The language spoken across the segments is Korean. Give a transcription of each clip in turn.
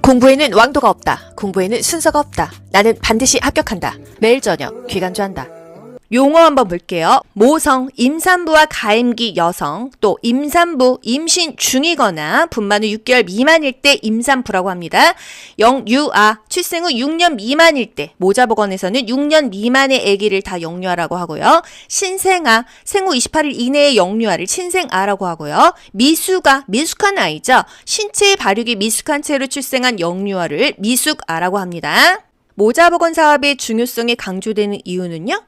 공부에는 왕도가 없다. 공부에는 순서가 없다. 나는 반드시 합격한다. 매일 저녁 귀간주한다. 용어 한번 볼게요. 모성, 임산부와 가임기 여성, 또 임산부, 임신 중이거나 분만 후 6개월 미만일 때 임산부라고 합니다. 영유아, 출생 후 6년 미만일 때, 모자보건에서는 6년 미만의 아기를 다 영유아라고 하고요. 신생아, 생후 28일 이내의 영유아를 신생아라고 하고요. 미숙아, 미숙한 아이죠. 신체의 발육이 미숙한 채로 출생한 영유아를 미숙아라고 합니다. 모자보건 사업의 중요성이 강조되는 이유는요?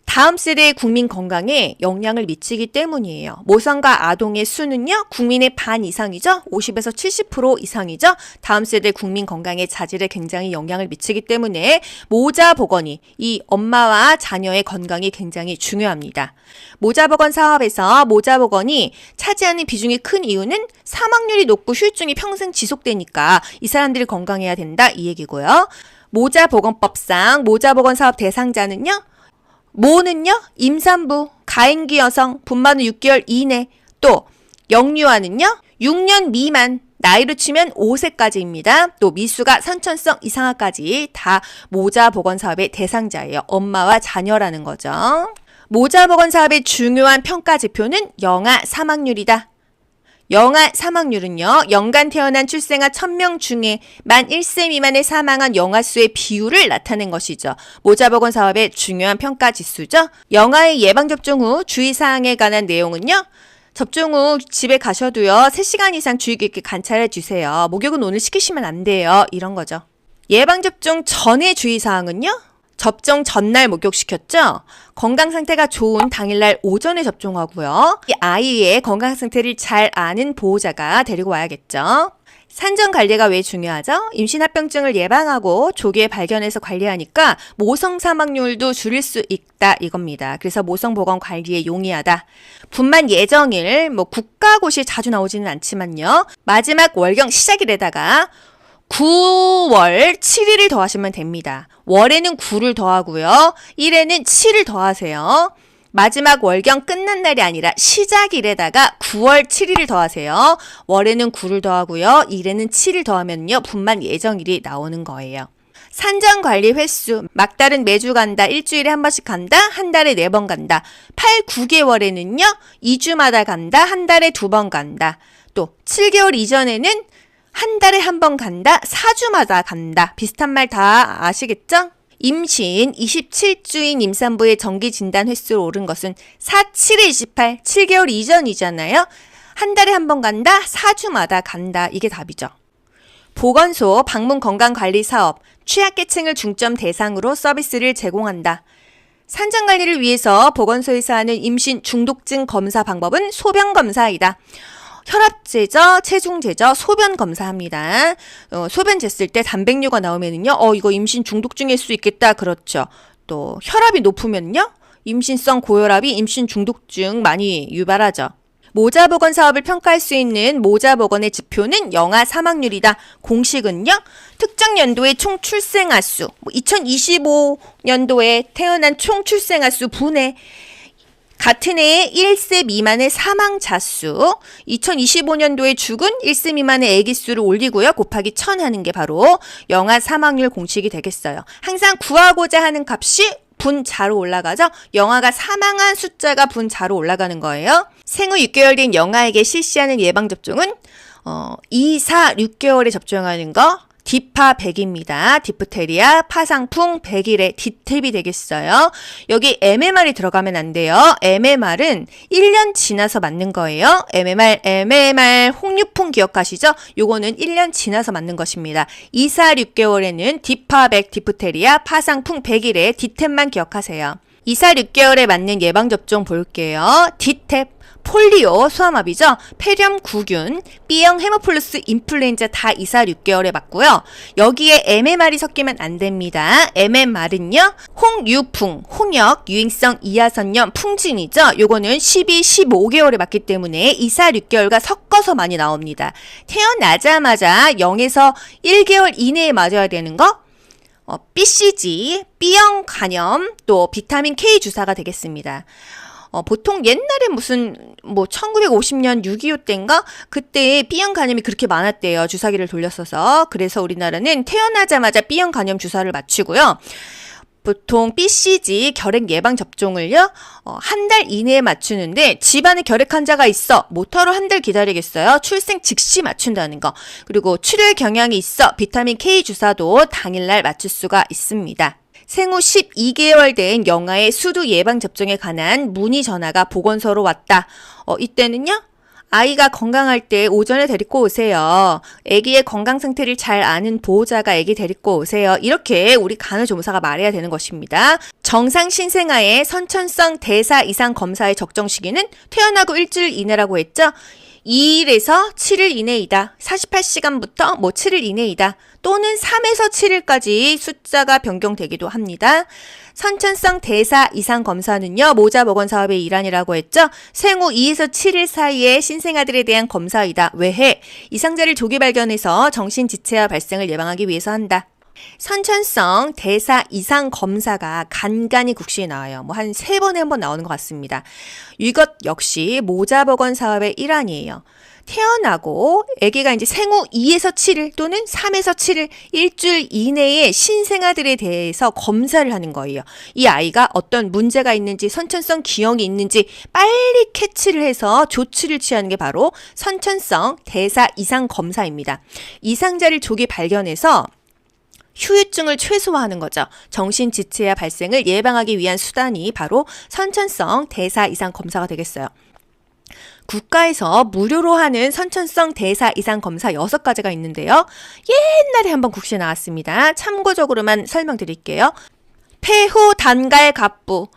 다음 세대의 국민 건강에 영향을 미치기 때문이에요. 모성과 아동의 수는요, 국민의 반 이상이죠? 50에서 70% 이상이죠? 다음 세대 국민 건강의 자질에 굉장히 영향을 미치기 때문에 모자보건이 이 엄마와 자녀의 건강이 굉장히 중요합니다. 모자보건 사업에서 모자보건이 차지하는 비중이 큰 이유는 사망률이 높고 후유증이 평생 지속되니까 이 사람들이 건강해야 된다 이 얘기고요. 모자보건법상 모자보건 사업 대상자는요, 모는요, 임산부, 가임기 여성, 분만 후 6개월 이내, 또 영유아는요, 6년 미만, 나이로 치면 5세까지입니다. 또 미수가 선천성 이상화까지 다 모자보건 사업의 대상자예요. 엄마와 자녀라는 거죠. 모자보건 사업의 중요한 평가 지표는 영아 사망률이다. 영아 사망률은요, 연간 태어난 출생아 1000명 중에 만 1세 미만에 사망한 영아 수의 비율을 나타낸 것이죠. 모자보건 사업의 중요한 평가 지수죠. 영아의 예방접종 후 주의사항에 관한 내용은요, 접종 후 집에 가셔도요, 3시간 이상 주의 깊게 관찰해 주세요. 목욕은 오늘 시키시면 안 돼요. 이런 거죠. 예방접종 전의 주의사항은요, 접종 전날 목욕시켰죠? 건강 상태가 좋은 당일날 오전에 접종하고요. 이 아이의 건강 상태를 잘 아는 보호자가 데리고 와야겠죠. 산전 관리가 왜 중요하죠? 임신 합병증을 예방하고 조기에 발견해서 관리하니까 모성 사망률도 줄일 수 있다 이겁니다. 그래서 모성 보건 관리에 용이하다. 분만 예정일, 국가고시에 자주 나오지는 않지만요. 마지막 월경 시작일에다가 9월 7일을 더하시면 됩니다. 월에는 9를 더하고요. 일에는 7을 더하세요. 마지막 월경 끝난 날이 아니라 시작일에다가 9월 7일을 더하세요. 월에는 9를 더하고요. 일에는 7을 더하면요, 분만 예정일이 나오는 거예요. 산전관리 횟수, 막달은 매주 간다, 일주일에 한 번씩 간다, 한 달에 4번 간다. 8, 9개월에는요, 2주마다 간다, 한 달에 2번 간다. 또 7개월 이전에는 한 달에 한 번 간다, 4주마다 간다. 비슷한 말 다 아시겠죠? 임신 27주인 임산부의 정기진단 횟수로 오른 것은 4, 7에 28, 7개월 이전이잖아요. 한 달에 한 번 간다, 4주마다 간다. 이게 답이죠. 보건소 방문건강관리사업, 취약계층을 중점 대상으로 서비스를 제공한다. 산전관리를 위해서 보건소에서 하는 임신 중독증 검사 방법은 소변검사이다. 혈압재죠, 체중재죠, 소변 검사합니다. 소변 쟀을 때 단백뇨가 나오면은요, 이거 임신 중독증일 수 있겠다. 그렇죠. 또 혈압이 높으면요, 임신성 고혈압이 임신 중독증 많이 유발하죠. 모자보건 사업을 평가할 수 있는 모자보건의 지표는 영아 사망률이다. 공식은요, 특정 연도의 총 출생아 수, 2025년도에 태어난 총 출생아 수 분의 같은 해에 1세 미만의 사망자 수, 2025년도에 죽은 1세 미만의 아기 수를 올리고요. 곱하기 1000 하는 게 바로 영아 사망률 공식이 되겠어요. 항상 구하고자 하는 값이 분자로 올라가죠. 영아가 사망한 숫자가 분자로 올라가는 거예요. 생후 6개월 된 영아에게 실시하는 예방접종은 2, 4, 6개월에 접종하는 거, 디파 100입니다. 디프테리아, 파상풍 100일에 디탭이 되겠어요. 여기 MMR이 들어가면 안 돼요. MMR은 1년 지나서 맞는 거예요. MMR, 홍유풍 기억하시죠? 요거는 1년 지나서 맞는 것입니다. 2, 4, 6개월에는 디파 100, 디프테리아, 파상풍 100일에 디탭만 기억하세요. 2, 4, 6개월에 맞는 예방접종 볼게요. 디탭. 폴리오, 소아마비죠. 폐렴구균, B형 헤모플러스 인플루엔자 다 2, 4, 6개월에 맞고요. 여기에 MMR이 섞이면 안 됩니다. MMR은요, 홍유풍, 홍역, 유행성 이하선염, 풍진이죠. 요거는 12, 15개월에 맞기 때문에 2, 4, 6개월과 섞어서 많이 나옵니다. 태어나자마자 0에서 1개월 이내에 맞아야 되는 거, BCG, B형 간염, 또 비타민 K 주사가 되겠습니다. 보통 옛날에 무슨 1950년 6.25 때인가 그때 B형 간염이 그렇게 많았대요. 주사기를 돌렸어서. 그래서 우리나라는 태어나자마자 B형 간염 주사를 맞추고요. 보통 BCG 결핵 예방 접종을요, 한 달 이내에 맞추는데 집안에 결핵 환자가 있어. 못하러 한 달 기다리겠어요? 출생 즉시 맞춘다는 거. 그리고 출혈 경향이 있어. 비타민 K 주사도 당일날 맞출 수가 있습니다. 생후 12개월 된 영아의 수두 예방 접종에 관한 문의 전화가 보건소로 왔다. 이때는요, 아이가 건강할 때 오전에 데리고 오세요. 아기의 건강 상태를 잘 아는 보호자가 아기 데리고 오세요. 이렇게 우리 간호조무사가 말해야 되는 것입니다. 정상 신생아의 선천성 대사 이상 검사의 적정 시기는 태어나고 일주일 이내라고 했죠. 2일에서 7일 이내이다. 48시간부터 7일 이내이다. 또는 3에서 7일까지 숫자가 변경되기도 합니다. 선천성 대사 이상 검사는요, 모자보건 사업의 일환이라고 했죠. 생후 2에서 7일 사이에 신생아들에 대한 검사이다. 왜 해? 이상자를 조기 발견해서 정신지체화 발생을 예방하기 위해서 한다. 선천성 대사 이상 검사가 간간이 국시에 나와요. 한 3번에 한 번 나오는 것 같습니다. 이것 역시 모자보건 사업의 일환이에요. 태어나고 아기가 이제 생후 2에서 7일 또는 3에서 7일 일주일 이내에 신생아들에 대해서 검사를 하는 거예요. 이 아이가 어떤 문제가 있는지 선천성 기형이 있는지 빨리 캐치를 해서 조치를 취하는 게 바로 선천성 대사 이상 검사입니다. 이상자를 조기 발견해서 후유증을 최소화하는 거죠. 정신지체화 발생을 예방하기 위한 수단이 바로 선천성 대사 이상 검사가 되겠어요. 국가에서 무료로 하는 선천성 대사 이상 검사 6가지가 있는데요. 옛날에 한번 국시에 나왔습니다. 참고적으로만 설명드릴게요. 폐호단갈갑부,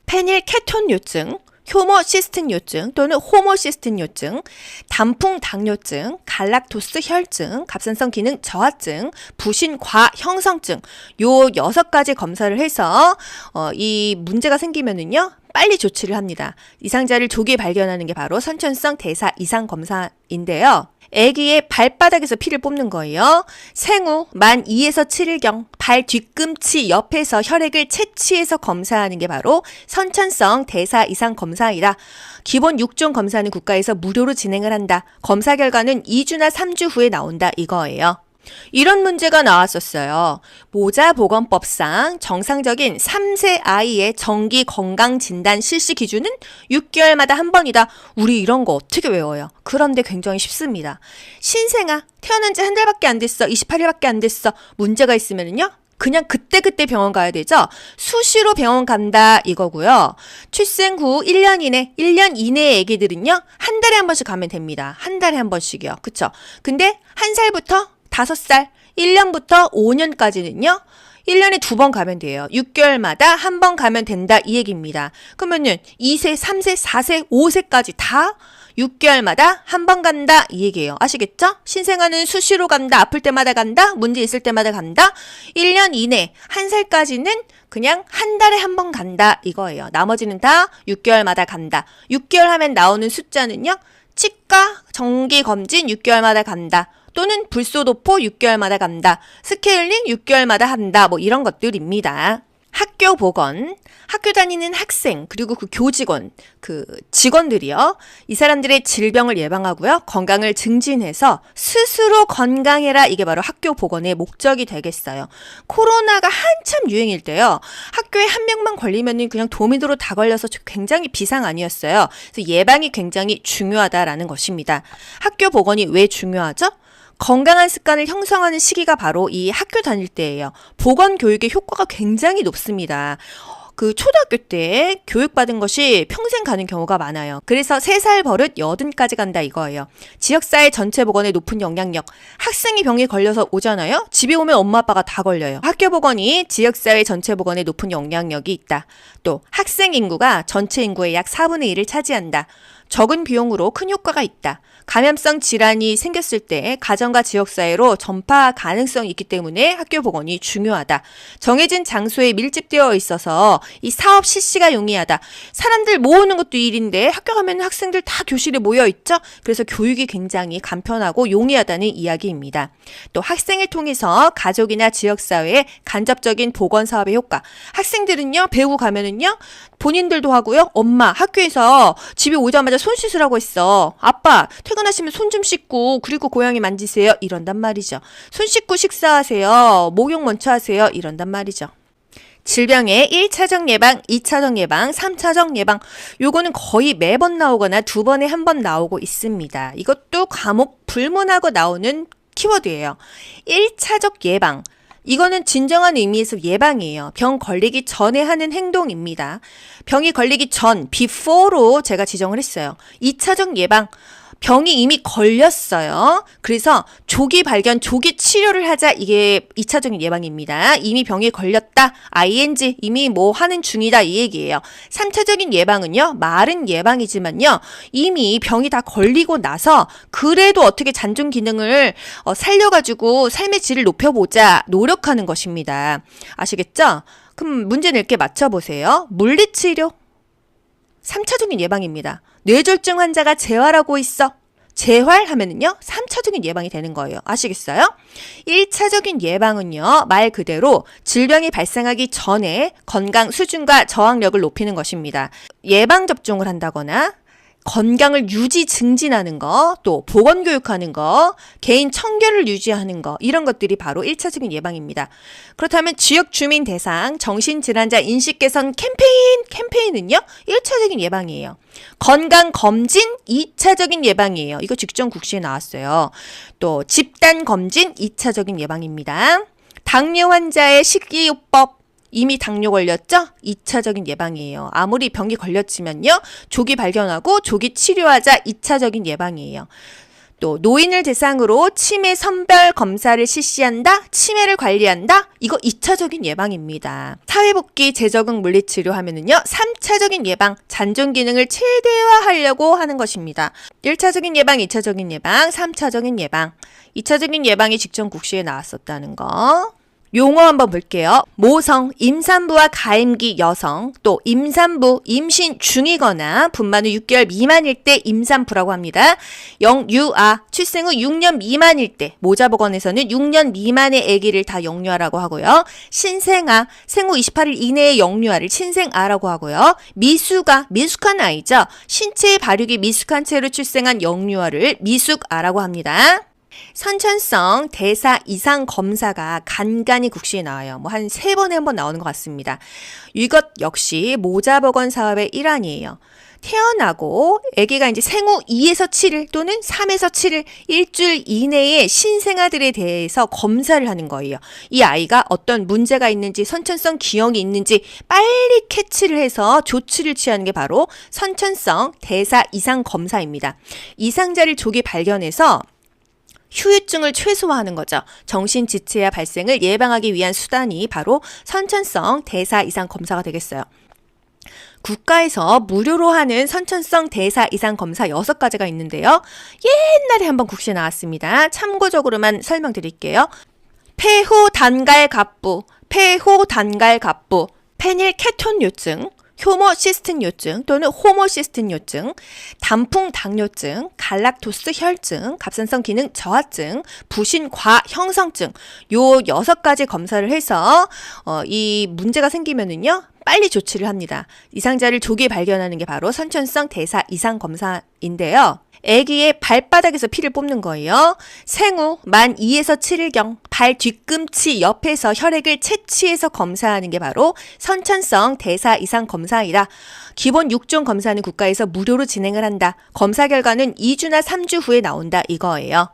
페닐케톤요증, 효모시스틴요증 또는 호모시스틴요증, 단풍당뇨증, 갈락토스 혈증, 갑상선 기능 저하증, 부신 과형성증 요 6가지 검사를 해서 이 문제가 생기면은요, 빨리 조치를 합니다. 이상자를 조기 발견하는 게 바로 선천성 대사 이상 검사인데요. 아기의 발바닥에서 피를 뽑는 거예요. 생후 만 2에서 7일경 발 뒤꿈치 옆에서 혈액을 채취해서 검사하는 게 바로 선천성 대사 이상 검사이라 기본 6종 검사는 국가에서 무료로 진행을 한다. 검사 결과는 2주나 3주 후에 나온다 이거예요. 이런 문제가 나왔었어요. 모자보건법상 정상적인 3세 아이의 정기 건강진단 실시 기준은 6개월마다 한 번이다. 우리 이런 거 어떻게 외워요? 그런데 굉장히 쉽습니다. 신생아, 태어난 지 한 달밖에 안 됐어. 28일밖에 안 됐어. 문제가 있으면은요, 그냥 그때그때 병원 가야 되죠. 수시로 병원 간다 이거고요. 출생 후 1년 이내의 애기들은요, 한 달에 한 번씩 가면 됩니다. 한 달에 한 번씩이요. 그쵸? 근데 1살부터 5살, 1년부터 5년까지는요, 1년에 2번 가면 돼요. 6개월마다 한 번 가면 된다 이 얘기입니다. 그러면은 2세, 3세, 4세, 5세까지 다 6개월마다 한 번 간다 이 얘기예요. 아시겠죠? 신생아는 수시로 간다, 아플 때마다 간다, 문제 있을 때마다 간다. 1년 이내, 1살까지는 그냥 한 달에 한 번 간다 이거예요. 나머지는 다 6개월마다 간다. 6개월 하면 나오는 숫자는요, 치과 정기검진 6개월마다 간다. 또는 불소도포 6개월마다 간다. 스케일링 6개월마다 한다. 이런 것들입니다. 학교 보건, 학교 다니는 학생, 그리고 그 교직원, 그 직원들이요. 이 사람들의 질병을 예방하고요. 건강을 증진해서 스스로 건강해라. 이게 바로 학교 보건의 목적이 되겠어요. 코로나가 한참 유행일 때요. 학교에 한 명만 걸리면은 그냥 도미노로 다 걸려서 굉장히 비상 아니었어요. 그래서 예방이 굉장히 중요하다라는 것입니다. 학교 보건이 왜 중요하죠? 건강한 습관을 형성하는 시기가 바로 이 학교 다닐 때예요. 보건 교육의 효과가 굉장히 높습니다. 그 초등학교 때 교육받은 것이 평생 가는 경우가 많아요. 그래서 3살 버릇 80까지 간다 이거예요. 지역사회 전체 보건에 높은 영향력. 학생이 병에 걸려서 오잖아요. 집에 오면 엄마 아빠가 다 걸려요. 학교 보건이 지역사회 전체 보건에 높은 영향력이 있다. 또 학생 인구가 전체 인구의 약 4분의 1을 차지한다. 적은 비용으로 큰 효과가 있다. 감염성 질환이 생겼을 때 가정과 지역사회로 전파 가능성이 있기 때문에 학교 보건이 중요하다. 정해진 장소에 밀집되어 있어서 이 사업 실시가 용이하다. 사람들 모으는 것도 일인데 학교 가면 학생들 다 교실에 모여 있죠. 그래서 교육이 굉장히 간편하고 용이하다는 이야기입니다. 또 학생을 통해서 가족이나 지역사회에 간접적인 보건 사업의 효과. 학생들은요, 배우고 가면은요, 본인들도 하고요. 엄마 학교에서 집에 오자마자 손 씻으라고 했어. 아빠 퇴근하시면 손 좀 씻고 그리고 고양이 만지세요. 이런단 말이죠. 손 씻고 식사하세요. 목욕 먼저 하세요. 이런단 말이죠. 질병의 1차적 예방, 2차적 예방, 3차적 예방. 요거는 거의 매번 나오거나 2번에 한 번 나오고 있습니다. 이것도 과목 불문하고 나오는 키워드예요. 1차적 예방. 이거는 진정한 의미에서 예방이에요. 병 걸리기 전에 하는 행동입니다. 병이 걸리기 전, before로 제가 지정을 했어요. 2차적 예방. 병이 이미 걸렸어요. 그래서 조기 발견, 조기 치료를 하자. 이게 2차적인 예방입니다. 이미 병에 걸렸다. ing, 이미 뭐 하는 중이다. 이 얘기예요. 3차적인 예방은요. 말은 예방이지만요. 이미 병이 다 걸리고 나서 그래도 어떻게 잔존 기능을 살려가지고 삶의 질을 높여보자. 노력하는 것입니다. 아시겠죠? 그럼 문제 낼게 맞춰보세요. 물리치료. 3차적인 예방입니다. 뇌졸중 환자가 재활하고 있어. 재활하면은요, 3차적인 예방이 되는 거예요. 아시겠어요? 1차적인 예방은요, 말 그대로 질병이 발생하기 전에 건강 수준과 저항력을 높이는 것입니다. 예방접종을 한다거나, 건강을 유지 증진하는 거, 또 보건교육하는 거, 개인 청결을 유지하는 거, 이런 것들이 바로 1차적인 예방입니다. 그렇다면 지역 주민 대상 정신질환자 인식 개선 캠페인은요 1차적인 예방이에요. 건강검진 2차적인 예방이에요. 이거 직전 국시에 나왔어요. 또 집단검진 2차적인 예방입니다. 당뇨 환자의 식이요법 이미 당뇨 걸렸죠? 2차적인 예방이에요. 아무리 병이 걸렸지만요. 조기 발견하고 조기 치료하자 2차적인 예방이에요. 또 노인을 대상으로 치매 선별 검사를 실시한다. 치매를 관리한다. 이거 2차적인 예방입니다. 사회복귀 재적응 물리치료 하면은요. 3차적인 예방, 잔존 기능을 최대화하려고 하는 것입니다. 1차적인 예방, 2차적인 예방, 3차적인 예방. 2차적인 예방이 직전 국시에 나왔었다는 거. 용어 한번 볼게요. 모성, 임산부와 가임기 여성, 또 임산부, 임신 중이거나 분만 후 6개월 미만일 때 임산부라고 합니다. 영유아, 출생 후 6년 미만일 때, 모자보건에서는 6년 미만의 아기를 다 영유아라고 하고요. 신생아, 생후 28일 이내의 영유아를 신생아라고 하고요. 미숙아, 미숙한 아이죠. 신체 발육이 미숙한 채로 출생한 영유아를 미숙아라고 합니다. 선천성 대사 이상 검사가 간간히 국시에 나와요. 뭐 한 3번에 한 번 나오는 것 같습니다. 이것 역시 모자보건 사업의 일환이에요. 태어나고 아기가 이제 생후 2에서 7일 또는 3에서 7일 일주일 이내에 신생아들에 대해서 검사를 하는 거예요. 이 아이가 어떤 문제가 있는지 선천성 기형이 있는지 빨리 캐치를 해서 조치를 취하는 게 바로 선천성 대사 이상 검사입니다. 이상자를 조기 발견해서 후유증을 최소화하는 거죠. 정신지체화 발생을 예방하기 위한 수단이 바로 선천성 대사 이상 검사가 되겠어요. 국가에서 무료로 하는 선천성 대사 이상 검사 6가지가 있는데요. 옛날에 한번 국시에 나왔습니다. 참고적으로만 설명드릴게요. 폐호단갈갑부, 페닐케톤요증, 효모시스틴요증 또는 호모시스틴요증, 단풍당뇨증, 갈락토스 혈증, 갑상선 기능 저하증, 부신과형성증 요 6가지 검사를 해서 이 문제가 생기면은요 빨리 조치를 합니다. 이상자를 조기 발견하는 게 바로 선천성 대사 이상 검사인데요. 아기의 발바닥에서 피를 뽑는 거예요. 생후 만 2에서 7일경 발 뒤꿈치 옆에서 혈액을 채취해서 검사하는 게 바로 선천성 대사 이상 검사이다. 기본 6종 검사는 국가에서 무료로 진행을 한다. 검사 결과는 2주나 3주 후에 나온다 이거예요.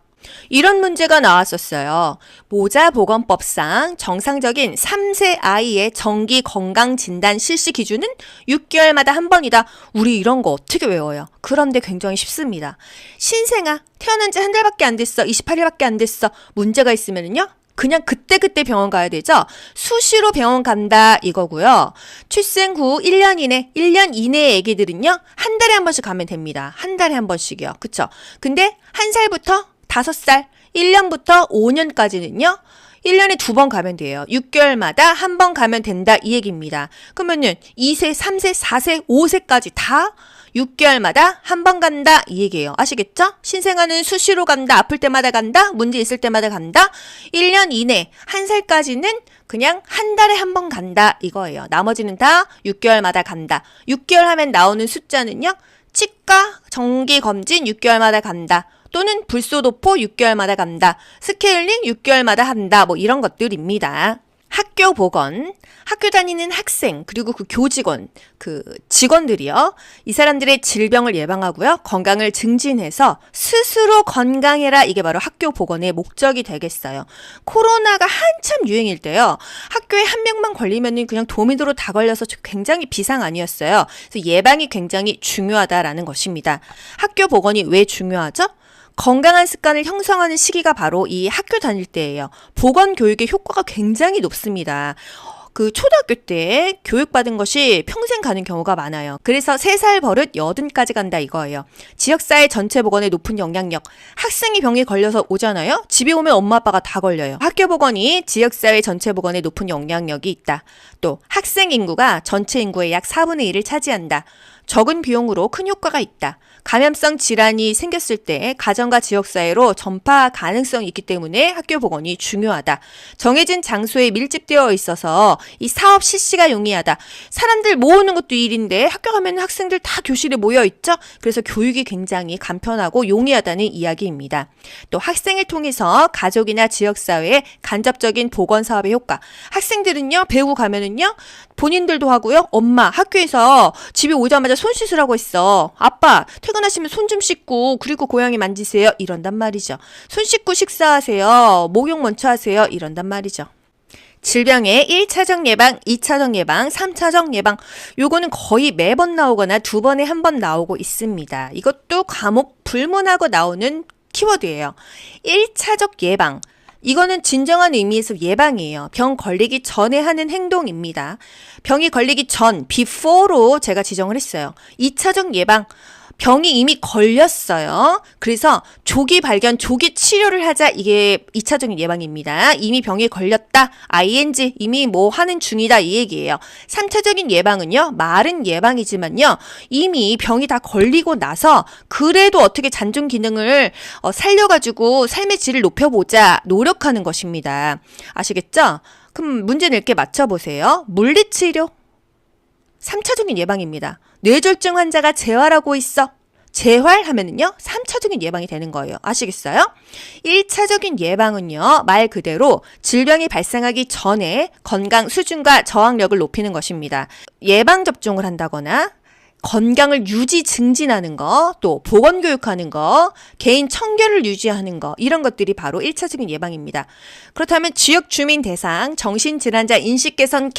이런 문제가 나왔었어요. 모자보건법상 정상적인 3세 아이의 정기 건강진단 실시 기준은 6개월마다 한 번이다. 우리 이런 거 어떻게 외워요? 그런데 굉장히 쉽습니다. 신생아, 태어난 지 한 달밖에 안 됐어. 28일밖에 안 됐어. 문제가 있으면은요. 그냥 그때그때 병원 가야 되죠. 수시로 병원 간다 이거고요. 출생 후 1년 이내의 애기들은요. 한 달에 한 번씩 가면 됩니다. 한 달에 한 번씩이요. 그쵸? 근데 1살부터 5살, 1년부터 5년까지는요. 1년에 2번 가면 돼요. 6개월마다 한 번 가면 된다 이 얘기입니다. 그러면은 2세, 3세, 4세, 5세까지 다 6개월마다 한 번 간다 이 얘기예요. 아시겠죠? 신생아는 수시로 간다. 아플 때마다 간다. 문제 있을 때마다 간다. 1년 이내 1살까지는 그냥 한 달에 한 번 간다 이거예요. 나머지는 다 6개월마다 간다. 6개월 하면 나오는 숫자는요. 치과 정기검진 6개월마다 간다. 또는 불소도포 6개월마다 간다. 스케일링 6개월마다 한다. 뭐 이런 것들입니다. 학교 보건, 학교 다니는 학생, 그리고 그 교직원, 그 직원들이요. 이 사람들의 질병을 예방하고요. 건강을 증진해서 스스로 건강해라. 이게 바로 학교 보건의 목적이 되겠어요. 코로나가 한참 유행일 때요. 학교에 한 명만 걸리면은 그냥 도미노로 다 걸려서 굉장히 비상 아니었어요. 그래서 예방이 굉장히 중요하다라는 것입니다. 학교 보건이 왜 중요하죠? 건강한 습관을 형성하는 시기가 바로 이 학교 다닐 때예요. 보건 교육의 효과가 굉장히 높습니다. 그 초등학교 때 교육받은 것이 평생 가는 경우가 많아요. 그래서 3살 버릇 80까지 간다 이거예요. 지역사회 전체 보건에 높은 영향력. 학생이 병에 걸려서 오잖아요. 집에 오면 엄마 아빠가 다 걸려요. 학교 보건이 지역사회 전체 보건에 높은 영향력이 있다. 또 학생 인구가 전체 인구의 약 4분의 1을 차지한다. 적은 비용으로 큰 효과가 있다. 감염성 질환이 생겼을 때 가정과 지역사회로 전파 가능성이 있기 때문에 학교 보건이 중요하다. 정해진 장소에 밀집되어 있어서 이 사업 실시가 용이하다. 사람들 모으는 것도 일인데 학교 가면 학생들 다 교실에 모여 있죠. 그래서 교육이 굉장히 간편하고 용이하다는 이야기입니다. 또 학생을 통해서 가족이나 지역사회에 간접적인 보건 사업의 효과. 학생들은요 배우고 가면은요 본인들도 하고요. 엄마 학교에서 집에 오자마자 손 씻으라고 했어. 아빠 퇴근하시면 손 좀 씻고 그리고 고양이 만지세요. 이런단 말이죠. 손 씻고 식사하세요. 목욕 먼저 하세요. 이런단 말이죠. 질병의 1차적 예방, 2차적 예방, 3차적 예방. 요거는 거의 매번 나오거나 2번에 한 번 나오고 있습니다. 이것도 과목 불문하고 나오는 키워드예요. 1차적 예방. 이거는 진정한 의미에서 예방이에요. 병 걸리기 전에 하는 행동입니다. 병이 걸리기 전, before로 제가 지정을 했어요. 2차적 예방. 병이 이미 걸렸어요. 그래서 조기 발견, 조기 치료를 하자. 이게 2차적인 예방입니다. 이미 병에 걸렸다. ing, 이미 뭐 하는 중이다. 이 얘기예요. 3차적인 예방은요. 말은 예방이지만요. 이미 병이 다 걸리고 나서 그래도 어떻게 잔존 기능을 살려가지고 삶의 질을 높여보자. 노력하는 것입니다. 아시겠죠? 그럼 문제 낼게 맞춰보세요. 물리치료. 3차적인 예방입니다. 뇌졸중 환자가 재활하고 있어. 재활하면은요 3차적인 예방이 되는 거예요. 아시겠어요? 1차적인 예방은요 말 그대로 질병이 발생하기 전에 건강 수준과 저항력을 높이는 것입니다. 예방접종을 한다거나 건강을 유지 증진하는 거, 또 보건교육하는 거, 개인 청결을 유지하는 거 이런 것들이 바로 1차적인 예방입니다. 그렇다면 지역 주민 대상 정신질환자 인식 개선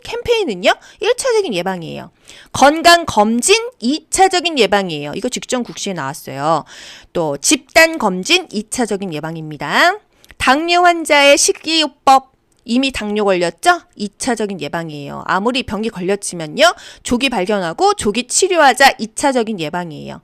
캠페인은요 1차적인 예방이에요. 건강검진 2차적인 예방이에요. 이거 직전국시에 나왔어요. 또 집단검진 2차적인 예방입니다. 당뇨 환자의 식이요법 이미 당뇨 걸렸죠? 2차적인 예방이에요. 아무리 병이 걸렸지만요. 조기 발견하고 조기 치료하자 2차적인 예방이에요.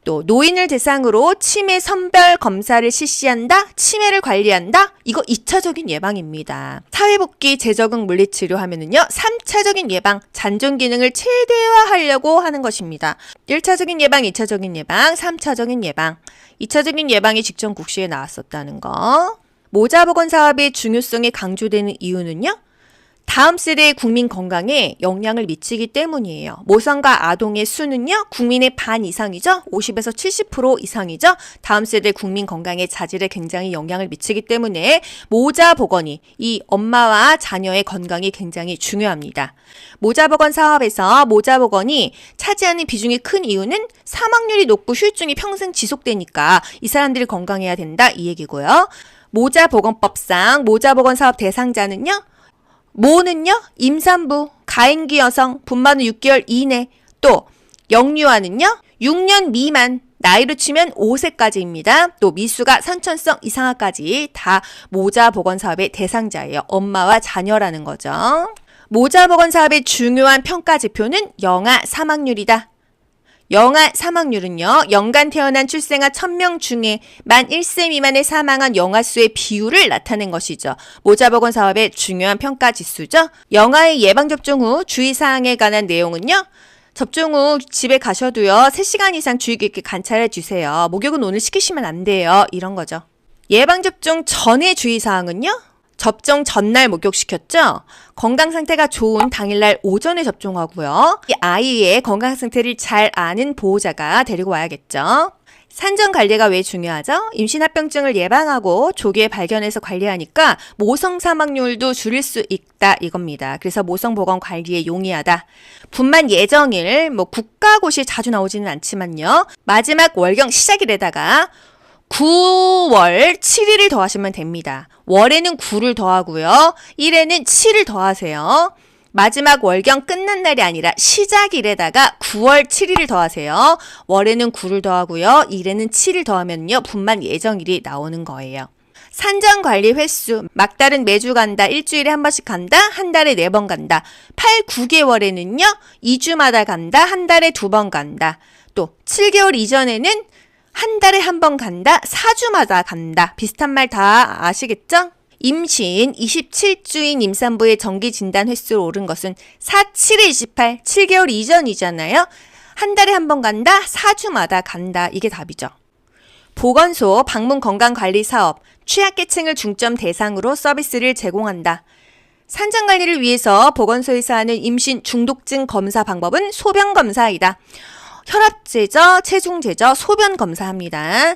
또 노인을 대상으로 치매 선별 검사를 실시한다. 치매를 관리한다. 이거 2차적인 예방입니다. 사회복귀 재적응 물리치료 하면은요. 3차적인 예방, 잔존 기능을 최대화하려고 하는 것입니다. 1차적인 예방, 2차적인 예방, 3차적인 예방. 2차적인 예방이 직전국시에 나왔었다는 거. 모자보건 사업의 중요성이 강조되는 이유는요. 다음 세대의 국민 건강에 영향을 미치기 때문이에요. 모성과 아동의 수는요. 국민의 반 이상이죠. 50에서 70% 이상이죠. 다음 세대 국민 건강의 자질에 굉장히 영향을 미치기 때문에 모자보건이 이 엄마와 자녀의 건강이 굉장히 중요합니다. 모자보건 사업에서 모자보건이 차지하는 비중이 큰 이유는 사망률이 높고 후유증이 평생 지속되니까 이 사람들이 건강해야 된다 이 얘기고요. 모자보건법상 모자보건 사업 대상자는요. 모는요. 임산부, 가임기 여성, 분만후 6개월 이내, 또 영유아는요. 6년 미만, 나이로 치면 5세까지입니다. 또 미수가 선천성 이상화까지 다 모자보건 사업의 대상자예요. 엄마와 자녀라는 거죠. 모자보건 사업의 중요한 평가 지표는 영아 사망률이다. 영아 사망률은요. 연간 태어난 출생아 1000명 중에 만 1세 미만의 사망한 영아 수의 비율을 나타낸 것이죠. 모자보건 사업의 중요한 평가 지수죠. 영아의 예방접종 후 주의사항에 관한 내용은요. 접종 후 집에 가셔도요, 3시간 이상 주의 깊게 관찰해 주세요. 목욕은 오늘 시키시면 안 돼요. 이런 거죠. 예방접종 전의 주의사항은요? 접종 전날 목욕시켰죠? 건강 상태가 좋은 당일날 오전에 접종하고요. 이 아이의 건강 상태를 잘 아는 보호자가 데리고 와야겠죠. 산전 관리가 왜 중요하죠? 임신 합병증을 예방하고 조기에 발견해서 관리하니까 모성 사망률도 줄일 수 있다 이겁니다. 그래서 모성 보건 관리에 용이하다. 분만 예정일, 국가고시에 자주 나오지는 않지만요. 마지막 월경 시작일에다가 9월 7일을 더하시면 됩니다. 월에는 9를 더하고요. 일에는 7을 더하세요. 마지막 월경 끝난 날이 아니라 시작일에다가 9월 7일을 더하세요. 월에는 9를 더하고요. 일에는 7을 더하면요. 분만 예정일이 나오는 거예요. 산전 관리 횟수, 막달은 매주 간다, 일주일에 한 번씩 간다, 한 달에 4번 간다. 8, 9개월에는요. 2주마다 간다, 한 달에 2번 간다. 또 7개월 이전에는 한 달에 한 번 간다, 4주마다 간다. 비슷한 말 다 아시겠죠? 임신 27주인 임산부의 정기 진단 횟수로 오른 것은 4, 7에 28, 7개월 이전이잖아요. 한 달에 한 번 간다, 4주마다 간다. 이게 답이죠. 보건소 방문 건강관리 사업, 취약계층을 중점 대상으로 서비스를 제공한다. 산전관리를 위해서 보건소에서 하는 임신 중독증 검사 방법은 소변검사이다. 혈압제저, 체중제저, 소변 검사합니다.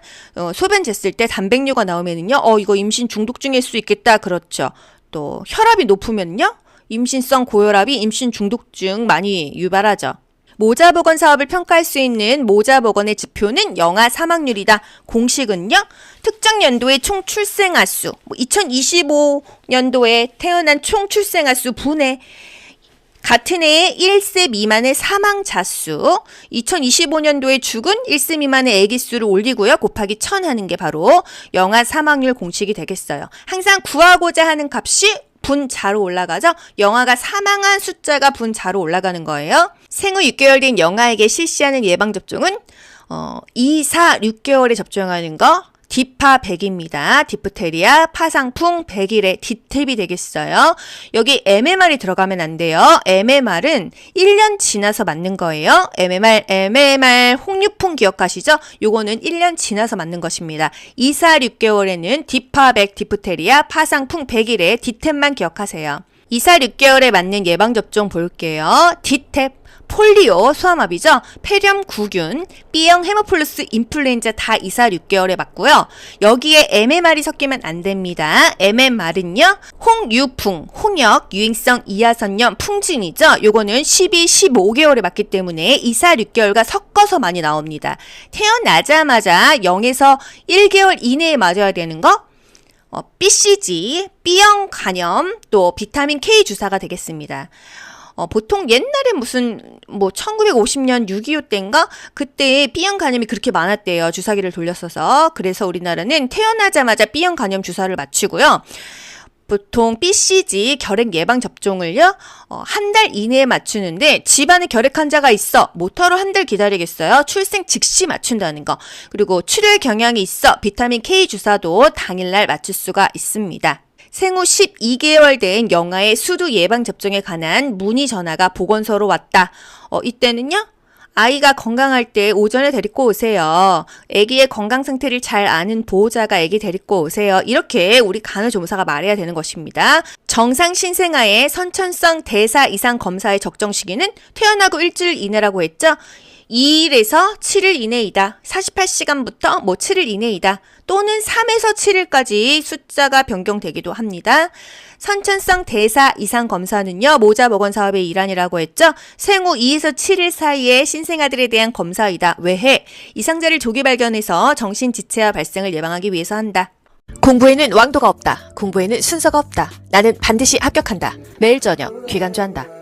소변 쟀을 때 단백뇨가 나오면은요, 이거 임신 중독증일 수 있겠다. 그렇죠. 또 혈압이 높으면요, 임신성 고혈압이 임신 중독증 많이 유발하죠. 모자보건 사업을 평가할 수 있는 모자보건의 지표는 영아 사망률이다. 공식은요, 특정 연도의 총 출생아수, 2025년도에 태어난 총 출생아수 분의 같은 해에 1세 미만의 사망자 수, 2025년도에 죽은 1세 미만의 아기 수를 올리고요. 곱하기 1000 하는 게 바로 영아 사망률 공식이 되겠어요. 항상 구하고자 하는 값이 분자로 올라가죠. 영아가 사망한 숫자가 분자로 올라가는 거예요. 생후 6개월 된 영아에게 실시하는 예방접종은 2, 4, 6개월에 접종하는 거, 디파 100입니다. 디프테리아, 파상풍 100일에 디탭이 되겠어요. 여기 MMR이 들어가면 안 돼요. MMR은 1년 지나서 맞는 거예요. MMR, 홍유풍 기억하시죠? 요거는 1년 지나서 맞는 것입니다. 2, 4, 6개월에는 디파 100, 디프테리아, 파상풍 100일에 디탭만 기억하세요. 2, 4, 6개월에 맞는 예방접종 볼게요. 디탭. 폴리오, 소아마비죠. 폐렴 구균, B형 헤모플러스 인플루엔자 다 2, 4, 6개월에 맞고요. 여기에 MMR이 섞이면 안 됩니다. MMR은요. 홍유풍, 홍역, 유행성 이하선염, 풍진이죠. 요거는 12, 15개월에 맞기 때문에 2, 4, 6개월과 섞어서 많이 나옵니다. 태어나자마자 0에서 1개월 이내에 맞아야 되는 거, BCG, B형 간염, 또 비타민 K 주사가 되겠습니다. 보통 옛날에 무슨 1950년 6.25 때인가? 그때 B형 간염이 그렇게 많았대요. 주사기를 돌렸어서. 그래서 우리나라는 태어나자마자 B형 간염 주사를 맞추고요. 보통 BCG 결핵 예방 접종을요. 한 달 이내에 맞추는데 집안에 결핵 환자가 있어. 못하러 한 달 기다리겠어요? 출생 즉시 맞춘다는 거. 그리고 출혈 경향이 있어. 비타민 K 주사도 당일날 맞출 수가 있습니다. 생후 12개월 된 영아의 수두 예방접종에 관한 문의 전화가 보건소로 왔다. 이때는요. 아이가 건강할 때 오전에 데리고 오세요. 아기의 건강 상태를 잘 아는 보호자가 아기 데리고 오세요. 이렇게 우리 간호조무사가 말해야 되는 것입니다. 정상 신생아의 선천성 대사 이상 검사의 적정 시기는 태어나고 일주일 이내라고 했죠. 2일에서 7일 이내이다. 48시간부터 7일 이내이다. 또는 3에서 7일까지 숫자가 변경되기도 합니다. 선천성 대사 이상 검사는요. 모자보건 사업의 일환이라고 했죠. 생후 2에서 7일 사이에 신생아들에 대한 검사이다. 왜? 이상자를 조기 발견해서 정신지체화 발생을 예방하기 위해서 한다. 공부에는 왕도가 없다. 공부에는 순서가 없다. 나는 반드시 합격한다. 매일 저녁 귀간주한다.